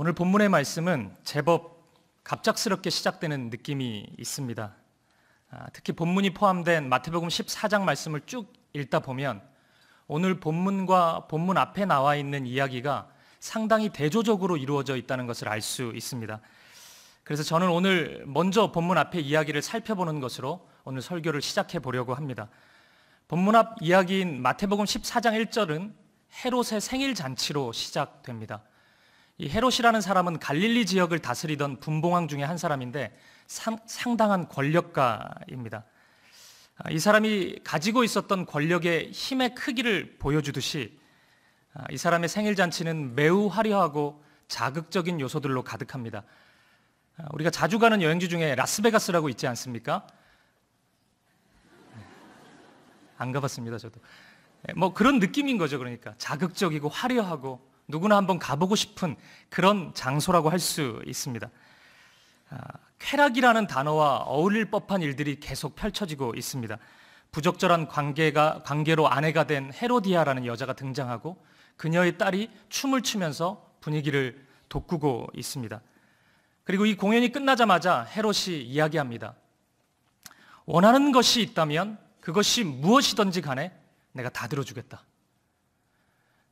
오늘 본문의 말씀은 제법 갑작스럽게 시작되는 느낌이 있습니다. 특히 본문이 포함된 마태복음 14장 말씀을 쭉 읽다 보면 오늘 본문과 본문 앞에 나와 있는 이야기가 상당히 대조적으로 이루어져 있다는 것을 알 수 있습니다. 그래서 저는 오늘 먼저 본문 앞에 이야기를 살펴보는 것으로 오늘 설교를 시작해 보려고 합니다. 본문 앞 이야기인 마태복음 14장 1절은 헤롯의 생일 잔치로 시작됩니다. 이 헤롯이라는 사람은 갈릴리 지역을 다스리던 분봉왕 중에 한 사람인데 상당한 권력가입니다. 이 사람이 가지고 있었던 권력의 힘의 크기를 보여주듯이 이 사람의 생일 잔치는 매우 화려하고 자극적인 요소들로 가득합니다. 우리가 자주 가는 여행지 중에 라스베가스라고 있지 않습니까? 안 가봤습니다, 저도. 뭐 그런 느낌인 거죠. 그러니까 자극적이고 화려하고 누구나 한번 가보고 싶은 그런 장소라고 할 수 있습니다. 쾌락이라는 단어와 어울릴 법한 일들이 계속 펼쳐지고 있습니다. 부적절한 관계로 아내가 된 헤로디아라는 여자가 등장하고 그녀의 딸이 춤을 추면서 분위기를 돋구고 있습니다. 그리고 이 공연이 끝나자마자 헤롯이 이야기합니다. 원하는 것이 있다면 그것이 무엇이든지 간에 내가 다 들어주겠다.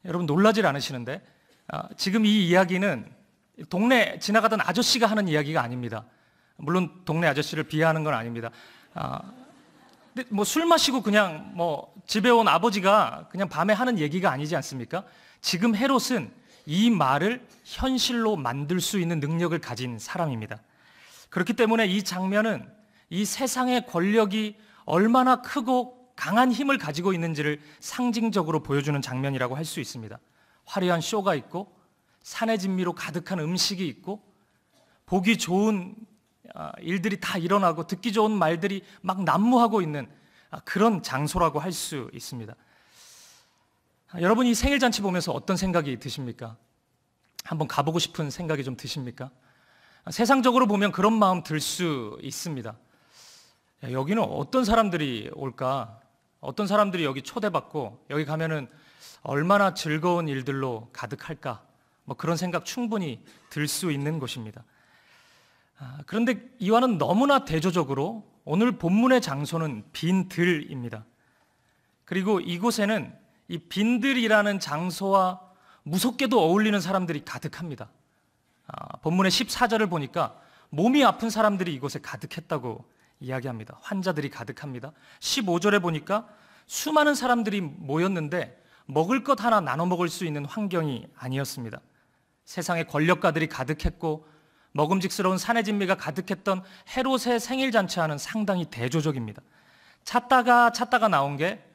여러분 놀라질 않으시는데 지금 이 이야기는 동네 지나가던 아저씨가 하는 이야기가 아닙니다. 물론 동네 아저씨를 비하하는 건 아닙니다. 근데 뭐 술 마시고 그냥 뭐 집에 온 아버지가 그냥 밤에 하는 얘기가 아니지 않습니까? 지금 헤롯은 이 말을 현실로 만들 수 있는 능력을 가진 사람입니다. 그렇기 때문에 이 장면은 이 세상의 권력이 얼마나 크고 강한 힘을 가지고 있는지를 상징적으로 보여주는 장면이라고 할 수 있습니다. 화려한 쇼가 있고 산의 진미로 가득한 음식이 있고 보기 좋은 일들이 다 일어나고 듣기 좋은 말들이 막 난무하고 있는 그런 장소라고 할 수 있습니다. 여러분 이 생일잔치 보면서 어떤 생각이 드십니까? 한번 가보고 싶은 생각이 좀 드십니까? 세상적으로 보면 그런 마음 들 수 있습니다. 여기는 어떤 사람들이 올까? 어떤 사람들이 여기 초대받고 여기 가면은 얼마나 즐거운 일들로 가득할까? 뭐 그런 생각 충분히 들 수 있는 곳입니다. 그런데 이와는 너무나 대조적으로 오늘 본문의 장소는 빈들입니다. 그리고 이곳에는 이 빈들이라는 장소와 무섭게도 어울리는 사람들이 가득합니다. 본문의 14절을 보니까 몸이 아픈 사람들이 이곳에 가득했다고 이야기합니다. 환자들이 가득합니다. 15절에 보니까 수많은 사람들이 모였는데 먹을 것 하나 나눠 먹을 수 있는 환경이 아니었습니다. 세상에 권력가들이 가득했고 먹음직스러운 산의 진미가 가득했던 헤롯의 생일 잔치와는 상당히 대조적입니다. 찾다가 나온 게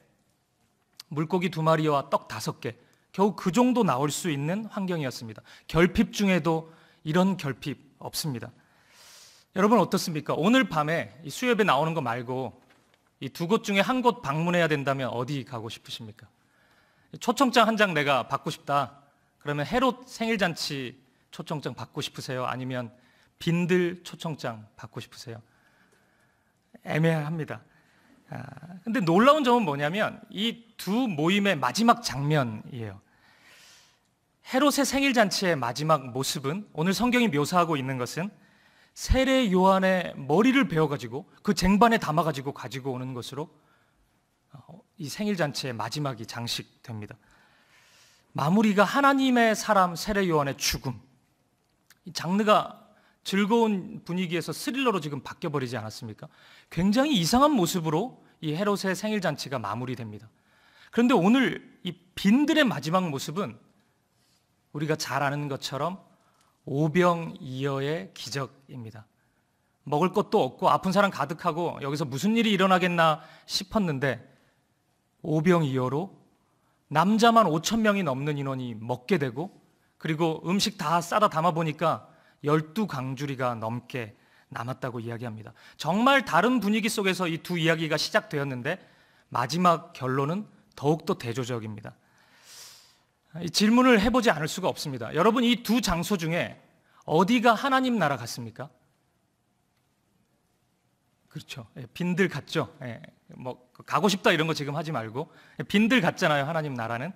물고기 2마리와 떡 5개, 겨우 그 정도 나올 수 있는 환경이었습니다. 결핍 중에도 이런 결핍 없습니다. 여러분 어떻습니까? 오늘 밤에 이 수요예배 나오는 거 말고 이 2곳 중에 한 곳 방문해야 된다면 어디 가고 싶으십니까? 초청장 한 장 내가 받고 싶다. 그러면 헤롯 생일잔치 초청장 받고 싶으세요? 아니면 빈들 초청장 받고 싶으세요? 애매합니다. 근데 놀라운 점은 뭐냐면 이 두 모임의 마지막 장면이에요. 헤롯의 생일잔치의 마지막 모습은 오늘 성경이 묘사하고 있는 것은 세례 요한의 머리를 베어가지고 그 쟁반에 담아가지고 가지고 오는 것으로 이 생일잔치의 마지막이 장식됩니다. 마무리가 하나님의 사람 세례 요한의 죽음. 이 장르가 즐거운 분위기에서 스릴러로 지금 바뀌어버리지 않았습니까? 굉장히 이상한 모습으로 이 헤롯의 생일잔치가 마무리됩니다. 그런데 오늘 이 빈들의 마지막 모습은 우리가 잘 아는 것처럼 오병이어의 기적입니다. 먹을 것도 없고 아픈 사람 가득하고 여기서 무슨 일이 일어나겠나 싶었는데 오병이어로 남자만 5,000명이 넘는 인원이 먹게 되고 그리고 음식 다 싸다 담아 보니까 12강주리가 넘게 남았다고 이야기합니다. 정말 다른 분위기 속에서 이 두 이야기가 시작되었는데 마지막 결론은 더욱더 대조적입니다. 이 질문을 해보지 않을 수가 없습니다. 여러분 이 두 장소 중에 어디가 하나님 나라 같습니까? 그렇죠. 빈들 같죠. 뭐 가고 싶다 이런 거 지금 하지 말고 빈들 같잖아요. 하나님 나라는.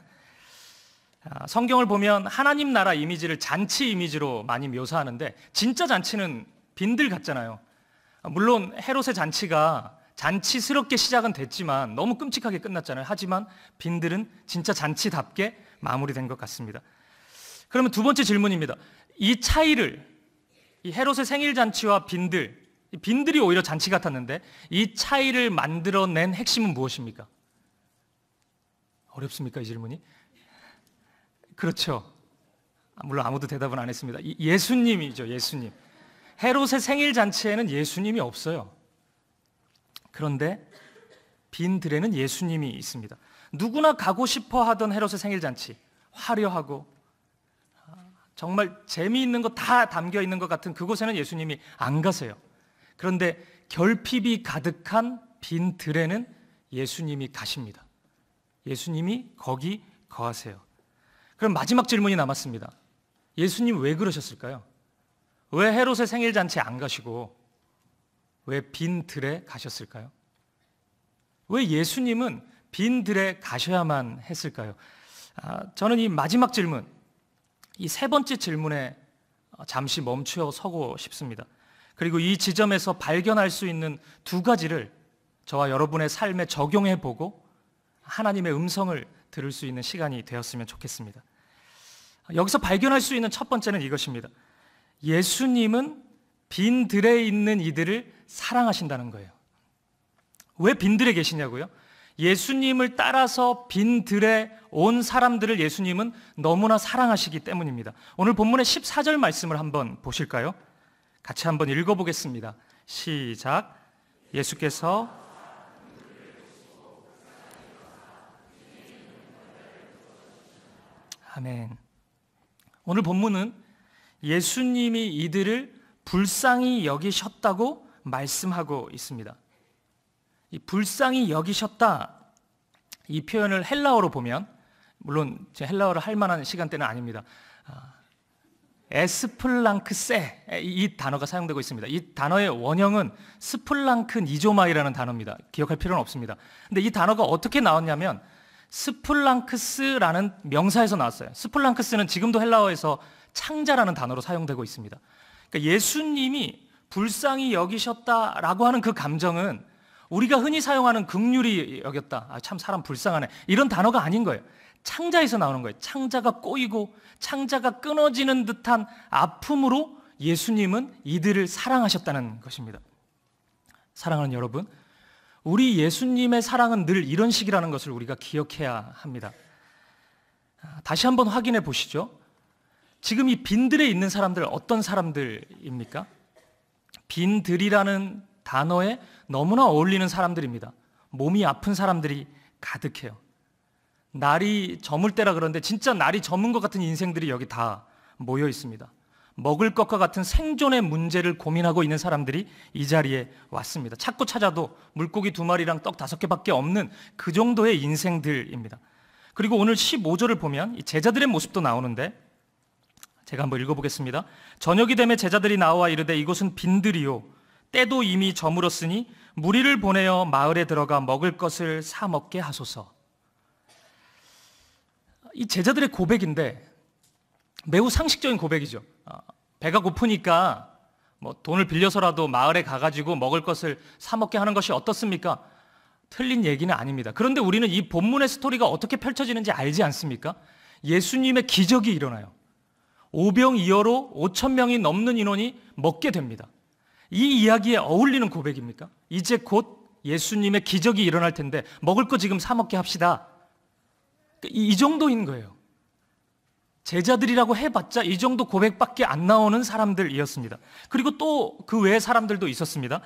성경을 보면 하나님 나라 이미지를 잔치 이미지로 많이 묘사하는데 진짜 잔치는 빈들 같잖아요. 물론 헤롯의 잔치가 잔치스럽게 시작은 됐지만 너무 끔찍하게 끝났잖아요. 하지만 빈들은 진짜 잔치답게 마무리된 것 같습니다. 그러면 두 번째 질문입니다. 이 차이를, 이 헤롯의 생일 잔치와 빈들이 오히려 잔치 같았는데 이 차이를 만들어낸 핵심은 무엇입니까? 어렵습니까, 이 질문이? 그렇죠. 물론 아무도 대답은 안 했습니다. 예수님이죠, 예수님. 헤롯의 생일 잔치에는 예수님이 없어요. 그런데 빈들에는 예수님이 있습니다. 누구나 가고 싶어 하던 헤롯의 생일 잔치, 화려하고 정말 재미있는 거 다 담겨 있는 것 같은 그곳에는 예수님이 안 가세요. 그런데 결핍이 가득한 빈들에는 예수님이 가십니다. 예수님이 거기 거하세요. 그럼 마지막 질문이 남았습니다. 예수님 왜 그러셨을까요? 왜 헤롯의 생일 잔치에 안 가시고 왜 빈들에 가셨을까요? 왜 예수님은 빈들에 가셔야만 했을까요? 저는 이 마지막 질문, 이 세 번째 질문에 잠시 멈추어 서고 싶습니다. 그리고 이 지점에서 발견할 수 있는 두 가지를 저와 여러분의 삶에 적용해 보고 하나님의 음성을 들을 수 있는 시간이 되었으면 좋겠습니다. 여기서 발견할 수 있는 첫 번째는 이것입니다. 예수님은 빈들에 있는 이들을 사랑하신다는 거예요. 왜 빈들에 계시냐고요? 예수님을 따라서 빈들에 온 사람들을 예수님은 너무나 사랑하시기 때문입니다. 오늘 본문의 14절 말씀을 한번 보실까요? 같이 한번 읽어보겠습니다. 시작. 예수께서 아멘. 오늘 본문은 예수님이 이들을 불쌍히 여기셨다고 말씀하고 있습니다. 이 불쌍히 여기셨다, 이 표현을 헬라어로 보면, 물론 제 헬라어를 할 만한 시간대는 아닙니다. 에스플랑크세, 이 단어가 사용되고 있습니다. 이 단어의 원형은 스플랑크 니조마이라는 단어입니다. 기억할 필요는 없습니다. 근데 이 단어가 어떻게 나왔냐면 스플랑크스라는 명사에서 나왔어요. 스플랑크스는 지금도 헬라어에서 창자라는 단어로 사용되고 있습니다. 그러니까 예수님이 불쌍히 여기셨다라고 하는 그 감정은 우리가 흔히 사용하는 긍휼히 여겼다, 참 사람 불쌍하네, 이런 단어가 아닌 거예요. 창자에서 나오는 거예요. 창자가 꼬이고 창자가 끊어지는 듯한 아픔으로 예수님은 이들을 사랑하셨다는 것입니다. 사랑하는 여러분, 우리 예수님의 사랑은 늘 이런 식이라는 것을 우리가 기억해야 합니다. 다시 한번 확인해 보시죠. 지금 이 빈들에 있는 사람들 어떤 사람들입니까? 빈들이라는 단어에 너무나 어울리는 사람들입니다. 몸이 아픈 사람들이 가득해요. 날이 저물 때라 그런데 진짜 날이 저문 것 같은 인생들이 여기 다 모여 있습니다. 먹을 것과 같은 생존의 문제를 고민하고 있는 사람들이 이 자리에 왔습니다. 찾고 찾아도 물고기 2마리랑 떡 5개밖에 없는 그 정도의 인생들입니다. 그리고 오늘 15절을 보면 이 제자들의 모습도 나오는데 제가 한번 읽어보겠습니다. 저녁이 되매 제자들이 나와 이르되 이곳은 빈들이요 때도 이미 저물었으니 무리를 보내어 마을에 들어가 먹을 것을 사 먹게 하소서. 이 제자들의 고백인데 매우 상식적인 고백이죠. 배가 고프니까 뭐 돈을 빌려서라도 마을에 가가지고 먹을 것을 사 먹게 하는 것이 어떻습니까? 틀린 얘기는 아닙니다. 그런데 우리는 이 본문의 스토리가 어떻게 펼쳐지는지 알지 않습니까? 예수님의 기적이 일어나요. 오병이어로 5,000명이 넘는 인원이 먹게 됩니다. 이 이야기에 어울리는 고백입니까? 이제 곧 예수님의 기적이 일어날 텐데 먹을 거 지금 사 먹게 합시다. 이 정도인 거예요. 제자들이라고 해봤자 이 정도 고백밖에 안 나오는 사람들이었습니다. 그리고 또 그 외의 사람들도 있었습니다.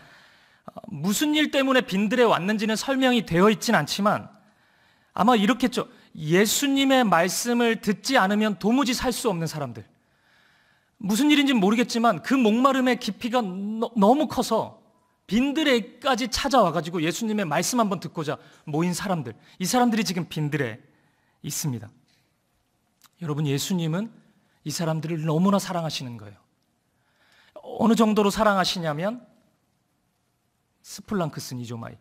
무슨 일 때문에 빈들에 왔는지는 설명이 되어 있진 않지만 아마 이렇겠죠. 예수님의 말씀을 듣지 않으면 도무지 살 수 없는 사람들. 무슨 일인지는 모르겠지만 그 목마름의 깊이가 너무 커서 빈들에까지 찾아와가지고 예수님의 말씀 한번 듣고자 모인 사람들. 이 사람들이 지금 빈들에 있습니다. 여러분, 예수님은 이 사람들을 너무나 사랑하시는 거예요. 어느 정도로 사랑하시냐면 스플랑크스 니조마이,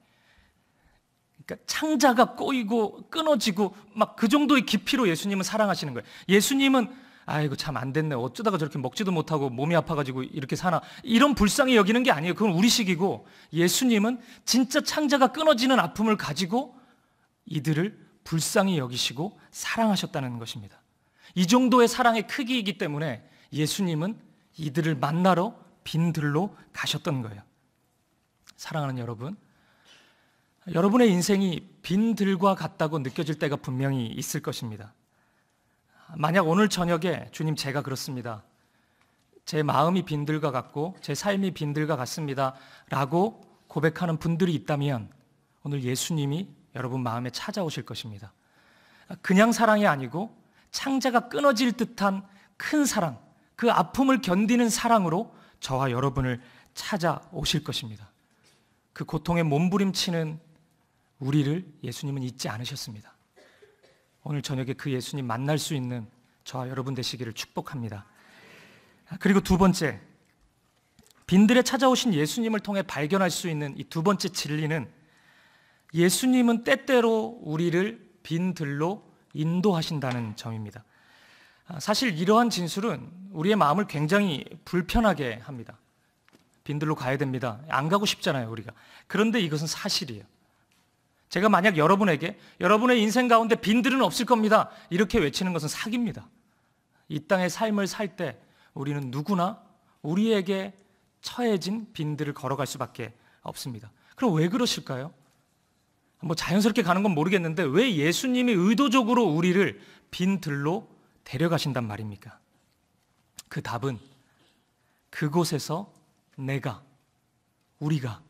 그러니까 창자가 꼬이고 끊어지고 막 그 정도의 깊이로 예수님은 사랑하시는 거예요. 예수님은 아이고 참 안 됐네. 어쩌다가 저렇게 먹지도 못하고 몸이 아파가지고 이렇게 사나. 이런 불쌍히 여기는 게 아니에요. 그건 우리식이고, 예수님은 진짜 창자가 끊어지는 아픔을 가지고 이들을 불쌍히 여기시고 사랑하셨다는 것입니다. 이 정도의 사랑의 크기이기 때문에 예수님은 이들을 만나러 빈들로 가셨던 거예요. 사랑하는 여러분, 여러분의 인생이 빈들과 같다고 느껴질 때가 분명히 있을 것입니다. 만약 오늘 저녁에 주님 제가 그렇습니다. 제 마음이 빈들과 같고 제 삶이 빈들과 같습니다 라고 고백하는 분들이 있다면 오늘 예수님이 여러분 마음에 찾아오실 것입니다. 그냥 사랑이 아니고 창자가 끊어질 듯한 큰 사랑, 그 아픔을 견디는 사랑으로 저와 여러분을 찾아오실 것입니다. 그 고통에 몸부림치는 우리를 예수님은 잊지 않으셨습니다. 오늘 저녁에 그 예수님 만날 수 있는 저와 여러분 되시기를 축복합니다. 그리고 두 번째, 빈들에 찾아오신 예수님을 통해 발견할 수 있는 이 두 번째 진리는 예수님은 때때로 우리를 빈들로 인도하신다는 점입니다. 사실 이러한 진술은 우리의 마음을 굉장히 불편하게 합니다. 빈들로 가야 됩니다. 안 가고 싶잖아요, 우리가. 그런데 이것은 사실이에요. 제가 만약 여러분에게 여러분의 인생 가운데 빈들은 없을 겁니다 이렇게 외치는 것은 사기입니다. 이 땅의 삶을 살 때 우리는 누구나 우리에게 처해진 빈들을 걸어갈 수밖에 없습니다. 그럼 왜 그러실까요? 뭐 자연스럽게 가는 건 모르겠는데 왜 예수님이 의도적으로 우리를 빈들로 데려가신단 말입니까? 그 답은 그곳에서 우리가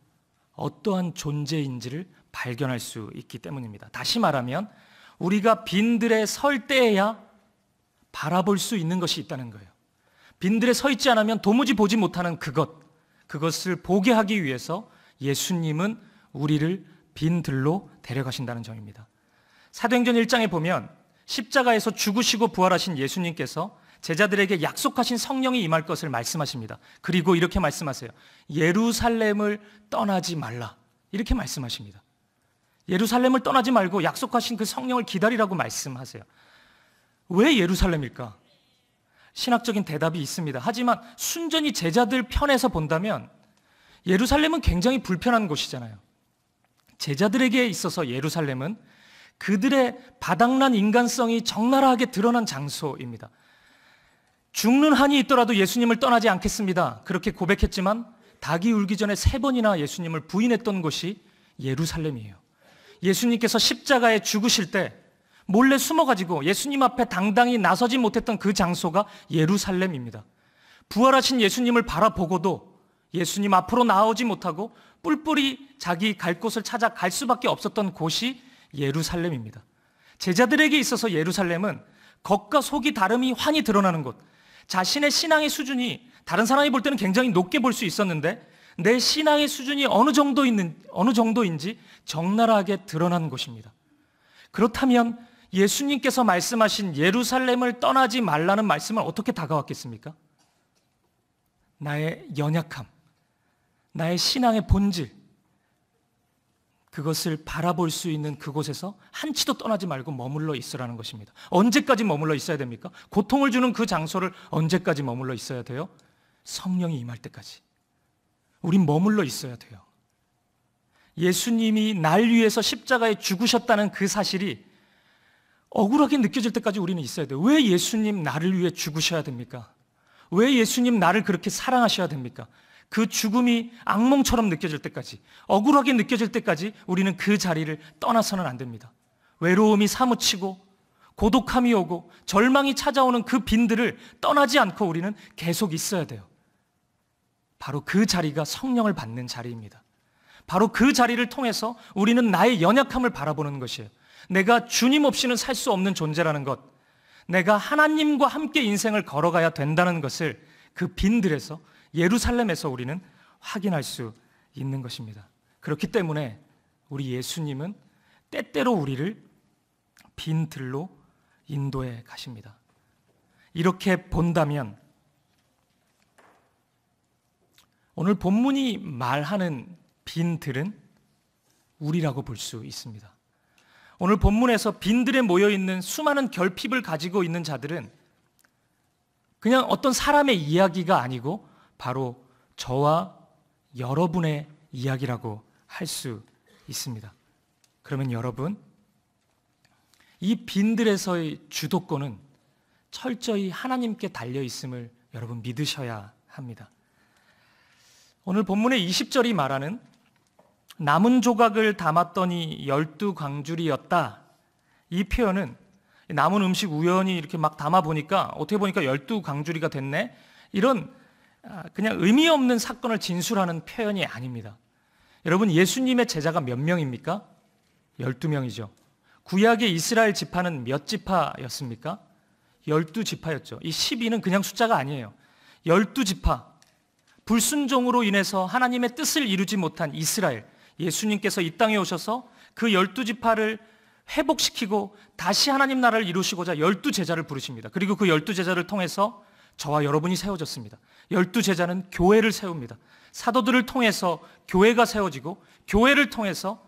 어떠한 존재인지를 발견할 수 있기 때문입니다. 다시 말하면 우리가 빈들에 설 때에야 바라볼 수 있는 것이 있다는 거예요. 빈들에 서 있지 않으면 도무지 보지 못하는 그것을 보게 하기 위해서 예수님은 우리를 빈들로 데려가신다는 점입니다. 사도행전 1장에 보면 십자가에서 죽으시고 부활하신 예수님께서 제자들에게 약속하신 성령이 임할 것을 말씀하십니다. 그리고 이렇게 말씀하세요. 예루살렘을 떠나지 말라. 이렇게 말씀하십니다. 예루살렘을 떠나지 말고 약속하신 그 성령을 기다리라고 말씀하세요. 왜 예루살렘일까? 신학적인 대답이 있습니다. 하지만 순전히 제자들 편에서 본다면 예루살렘은 굉장히 불편한 곳이잖아요. 제자들에게 있어서 예루살렘은 그들의 바닥난 인간성이 적나라하게 드러난 장소입니다. 죽는 한이 있더라도 예수님을 떠나지 않겠습니다. 그렇게 고백했지만 닭이 울기 전에 3번이나 예수님을 부인했던 곳이 예루살렘이에요. 예수님께서 십자가에 죽으실 때 몰래 숨어가지고 예수님 앞에 당당히 나서지 못했던 그 장소가 예루살렘입니다. 부활하신 예수님을 바라보고도 예수님 앞으로 나오지 못하고 뿔뿔이 자기 갈 곳을 찾아 갈 수밖에 없었던 곳이 예루살렘입니다. 제자들에게 있어서 예루살렘은 겉과 속이 다름이 환히 드러나는 곳, 자신의 신앙의 수준이 다른 사람이 볼 때는 굉장히 높게 볼 수 있었는데 내 신앙의 수준이 어느 정도인지 적나라하게 드러난 곳입니다. 그렇다면 예수님께서 말씀하신 예루살렘을 떠나지 말라는 말씀은 어떻게 다가왔겠습니까? 나의 연약함, 나의 신앙의 본질, 그것을 바라볼 수 있는 그곳에서 한치도 떠나지 말고 머물러 있으라는 것입니다. 언제까지 머물러 있어야 됩니까? 고통을 주는 그 장소를 언제까지 머물러 있어야 돼요? 성령이 임할 때까지. 우린 머물러 있어야 돼요. 예수님이 날 위해서 십자가에 죽으셨다는 그 사실이 억울하게 느껴질 때까지 우리는 있어야 돼요. 왜 예수님 나를 위해 죽으셔야 됩니까? 왜 예수님 나를 그렇게 사랑하셔야 됩니까? 그 죽음이 악몽처럼 느껴질 때까지, 억울하게 느껴질 때까지 우리는 그 자리를 떠나서는 안 됩니다. 외로움이 사무치고 고독함이 오고 절망이 찾아오는 그 빈들을 떠나지 않고 우리는 계속 있어야 돼요. 바로 그 자리가 성령을 받는 자리입니다. 바로 그 자리를 통해서 우리는 나의 연약함을 바라보는 것이에요. 내가 주님 없이는 살 수 없는 존재라는 것, 내가 하나님과 함께 인생을 걸어가야 된다는 것을 그 빈들에서, 예루살렘에서 우리는 확인할 수 있는 것입니다. 그렇기 때문에 우리 예수님은 때때로 우리를 빈들로 인도해 가십니다. 이렇게 본다면 오늘 본문이 말하는 빈들은 우리라고 볼 수 있습니다. 오늘 본문에서 빈들에 모여있는 수많은 결핍을 가지고 있는 자들은 그냥 어떤 사람의 이야기가 아니고 바로 저와 여러분의 이야기라고 할 수 있습니다. 그러면 여러분, 이 빈들에서의 주도권은 철저히 하나님께 달려 있음을 여러분 믿으셔야 합니다. 오늘 본문의 20절이 말하는 남은 조각을 담았더니 12광주리였다. 이 표현은 남은 음식 우연히 이렇게 막 담아 보니까 어떻게 보니까 12광주리가 됐네. 이런 그냥 의미 없는 사건을 진술하는 표현이 아닙니다. 여러분, 예수님의 제자가 몇 명입니까? 12명이죠. 구약의 이스라엘 지파는 몇 지파였습니까? 12지파였죠. 이 12는 그냥 숫자가 아니에요. 12지파. 불순종으로 인해서 하나님의 뜻을 이루지 못한 이스라엘, 예수님께서 이 땅에 오셔서 그 12지파를 회복시키고 다시 하나님 나라를 이루시고자 12제자를 부르십니다. 그리고 그 12제자를 통해서 저와 여러분이 세워졌습니다. 12제자는 교회를 세웁니다. 사도들을 통해서 교회가 세워지고, 교회를 통해서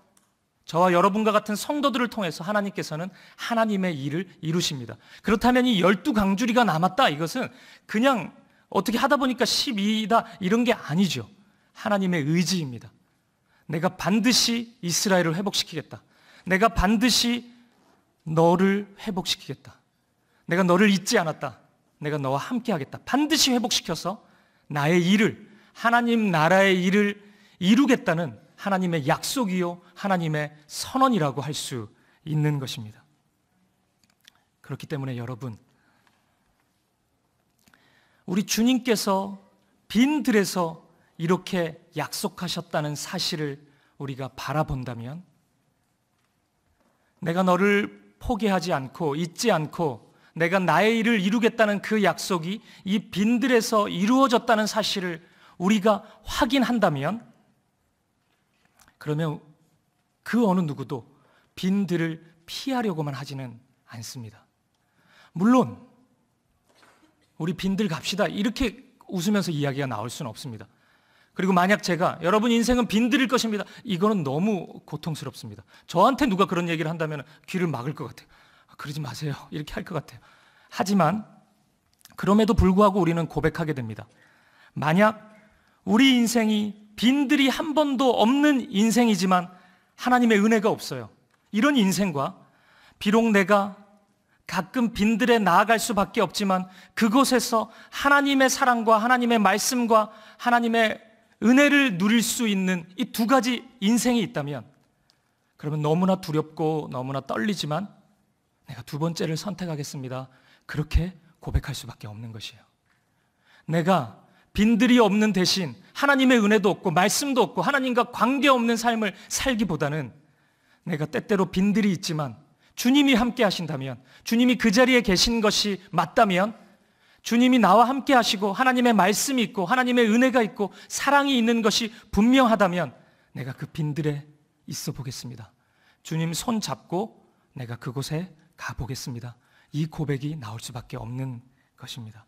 저와 여러분과 같은 성도들을 통해서 하나님께서는 하나님의 일을 이루십니다. 그렇다면 이 12강주리가 남았다, 이것은 그냥 어떻게 하다 보니까 12이다 이런 게 아니죠. 하나님의 의지입니다. 내가 반드시 이스라엘을 회복시키겠다. 내가 반드시 너를 회복시키겠다. 내가 너를 잊지 않았다. 내가 너와 함께 하겠다. 반드시 회복시켜서 나의 일을, 하나님 나라의 일을 이루겠다는 하나님의 약속이요, 하나님의 선언이라고 할 수 있는 것입니다. 그렇기 때문에 여러분, 우리 주님께서 빈들에서 이렇게 약속하셨다는 사실을 우리가 바라본다면, 내가 너를 포기하지 않고 잊지 않고 내가 나의 일을 이루겠다는 그 약속이 이 빈들에서 이루어졌다는 사실을 우리가 확인한다면, 그러면 그 어느 누구도 빈들을 피하려고만 하지는 않습니다. 물론 우리 빈들 갑시다 이렇게 웃으면서 이야기가 나올 수는 없습니다. 그리고 만약 제가 여러분 인생은 빈들일 것입니다, 이거는 너무 고통스럽습니다. 저한테 누가 그런 얘기를 한다면 귀를 막을 것 같아요. 그러지 마세요, 이렇게 할 것 같아요. 하지만 그럼에도 불구하고 우리는 고백하게 됩니다. 만약 우리 인생이 빈들이 한 번도 없는 인생이지만 하나님의 은혜가 없어요, 이런 인생과 비록 내가 가끔 빈들에 나아갈 수밖에 없지만 그곳에서 하나님의 사랑과 하나님의 말씀과 하나님의 은혜를 누릴 수 있는 이 두 가지 인생이 있다면, 그러면 너무나 두렵고 너무나 떨리지만 내가 두 번째를 선택하겠습니다, 그렇게 고백할 수밖에 없는 것이에요. 내가 빈들이 없는 대신 하나님의 은혜도 없고 말씀도 없고 하나님과 관계없는 삶을 살기보다는 내가 때때로 빈들이 있지만 주님이 함께 하신다면, 주님이 그 자리에 계신 것이 맞다면, 주님이 나와 함께 하시고 하나님의 말씀이 있고 하나님의 은혜가 있고 사랑이 있는 것이 분명하다면 내가 그 빈들에 있어 보겠습니다. 주님 손 잡고 내가 그곳에 가보겠습니다. 이 고백이 나올 수밖에 없는 것입니다.